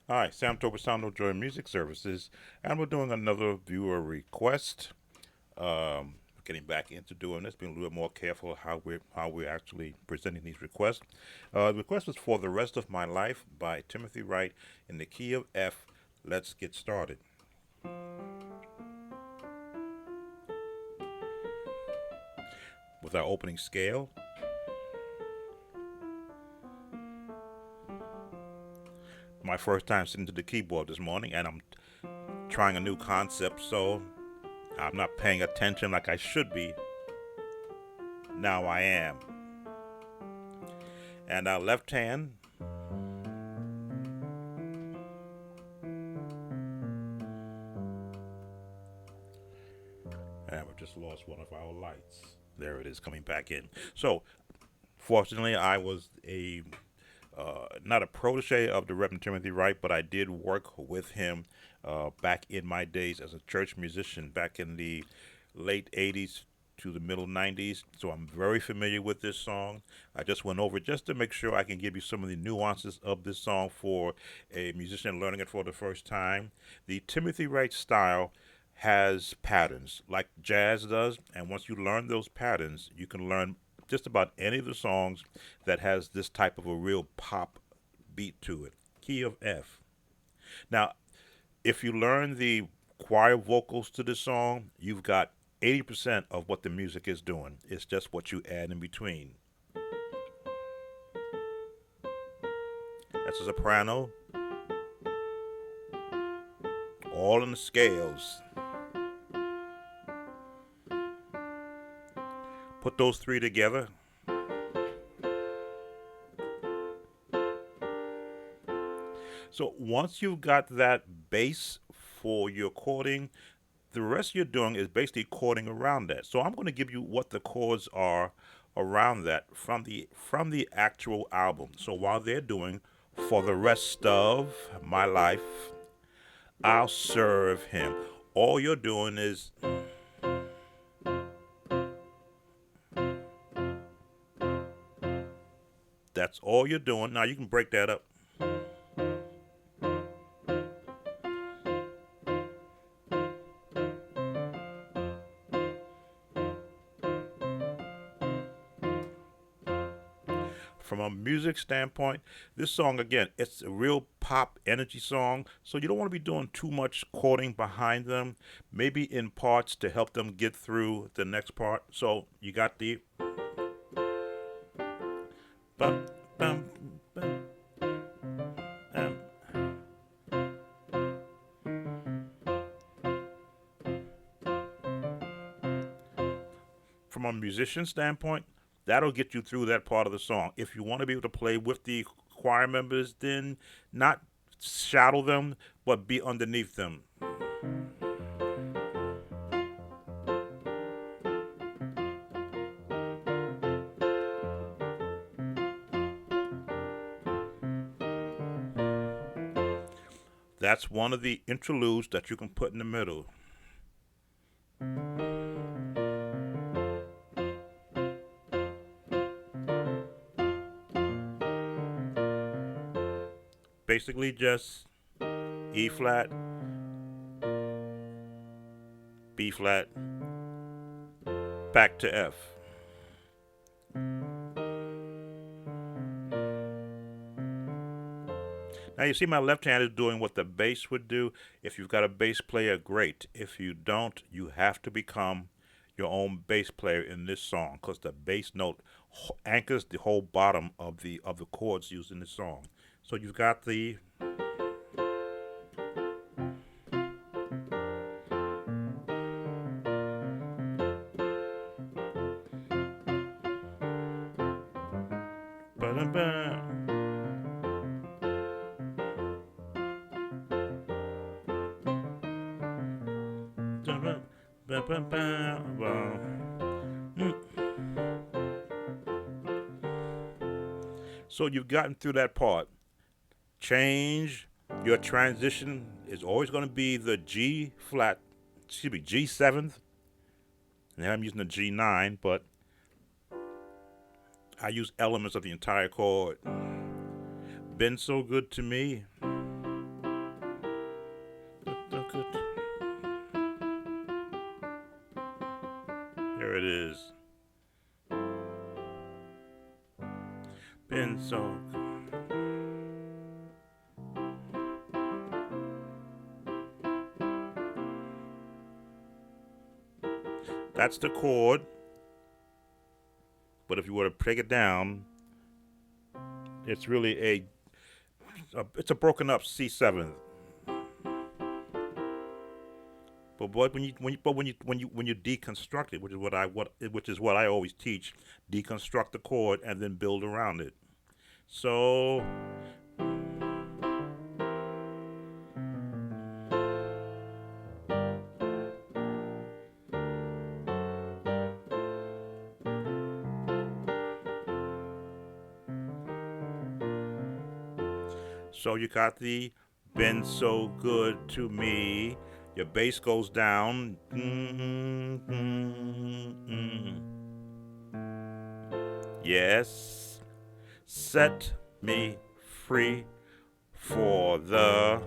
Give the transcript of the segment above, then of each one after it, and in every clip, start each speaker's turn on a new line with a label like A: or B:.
A: Hi, Sam Tobasano, Joy Music Services, and we're doing another viewer request. Getting back into doing this, being a little bit more careful how we're actually presenting these requests. The request was for "The Rest of My Life" by Timothy Wright in the key of F. Let's get started with our opening scale. My first time sitting to the keyboard this morning, and I'm trying a new concept, so I'm not paying attention like I should be. Now I am. And our left hand, and we just lost one of our lights. There it is coming back in. So, fortunately, I was a not a protege of the Reverend Timothy Wright, but I did work with him back in my days as a church musician back in the late 80s to the middle 90s. So I'm very familiar with this song. I just went over it just to make sure I can give you some of the nuances of this song for a musician learning it for the first time. The Timothy Wright style has patterns like jazz does, and once you learn those patterns, you can learn just about any of the songs that has this type of a real pop beat to it. Key of F. Now, if you learn the choir vocals to this song, you've got 80% of what the music is doing. It's just what you add in between. That's a soprano, all in the scales. Put those three together. So once you've got that bass for your chording, the rest you're doing is basically chording around that. So I'm going to give you what the chords are around that from the actual album. So while they're doing "For the Rest of My Life, I'll Serve Him," all you're doing is that's all you're doing. Now you can break that up. From a music standpoint, this song again, it's a real pop energy song, so you don't want to be doing too much chording behind them, maybe in parts to help them get through the next part. So you got the bum, bum, bum, um, from a musician standpoint, that'll get you through that part of the song. If you want to be able to play with the choir members, then not shadow them, but be underneath them. That's one of the interludes that you can put in the middle. Basically, just E flat, B flat, back to F. Now you see my left hand is doing what the bass would do. If you've got a bass player, great. If you don't, you have to become your own bass player in this song because the bass note anchors the whole bottom of the chords used in the song. So you've got the so you've gotten through that part. Change your transition is always going to be the G flat, excuse me, G seventh. Now I'm using the G9, but I use elements of the entire chord. Been so good to me. There it is. Been so. That's the chord. But if you were to break it down, it's really it's a broken up C7. But when you deconstruct it, which is what I always teach, deconstruct the chord and then build around it. So you got the been so good to me. Your bass goes down. Yes, set me free for the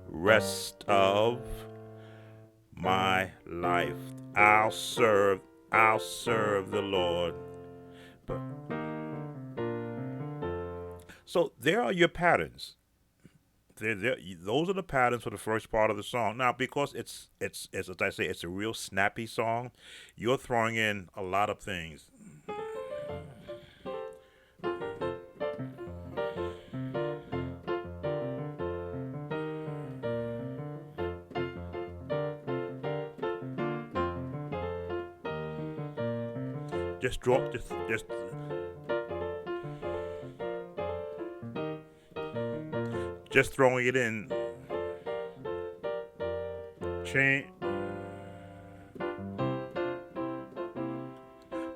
A: rest of my life. I'll serve the Lord. But, so there are your patterns. Those are the patterns for the first part of the song. Now, because it's as I say, it's a real snappy song. You're throwing in a lot of things. Just throwing it in. Change.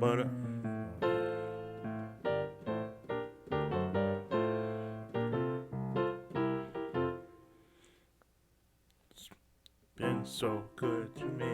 A: But it's been so good to me.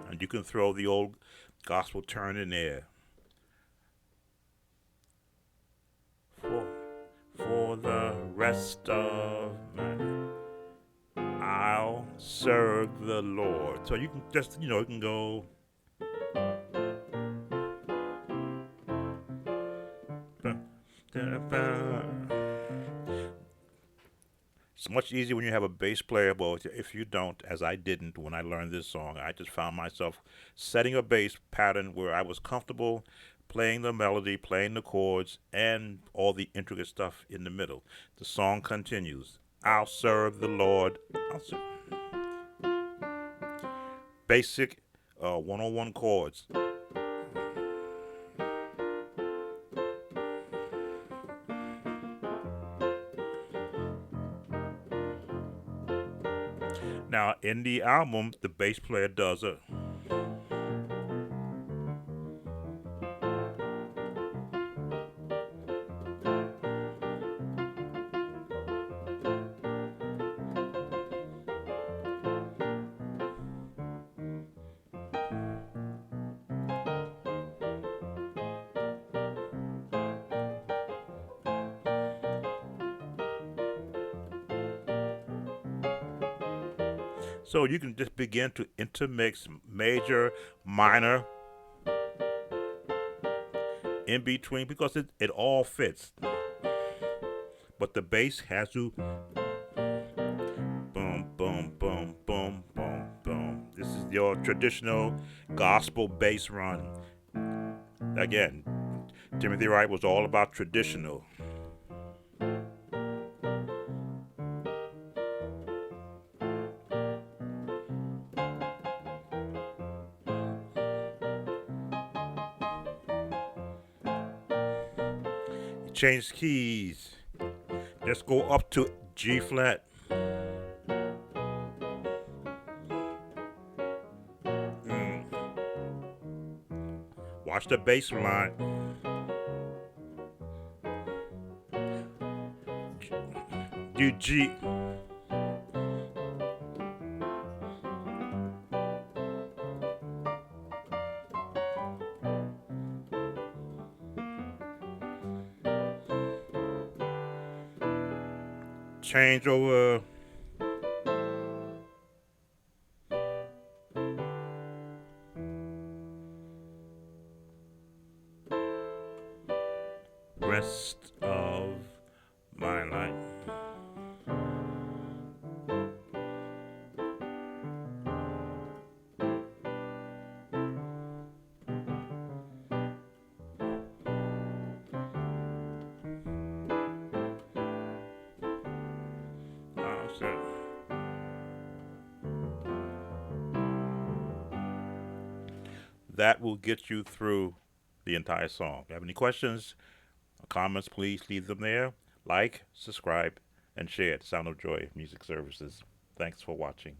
A: And you can throw the old gospel turn in there. For the rest of my, I'll serve the Lord. So you can just, you can go. It's much easier when you have a bass player, but if you don't, as I didn't when I learned this song, I just found myself setting a bass pattern where I was comfortable playing the melody, playing the chords, and all the intricate stuff in the middle. The song continues. I'll serve the Lord. Basic 101 chords. Now, in the album, the bass player does a. So you can just begin to intermix major, minor, in between, because it all fits. But the bass has to boom, boom, boom, boom, boom, boom. This is your traditional gospel bass run. Again, Timothy Wright was all about traditional. Change keys. Let's go up to G flat. Watch the bass line. G. change over. Rest of my life. That will get you through the entire song. If you have any questions or comments, please leave them there. Like, subscribe, and share at Sound of Joy Music Services. Thanks for watching.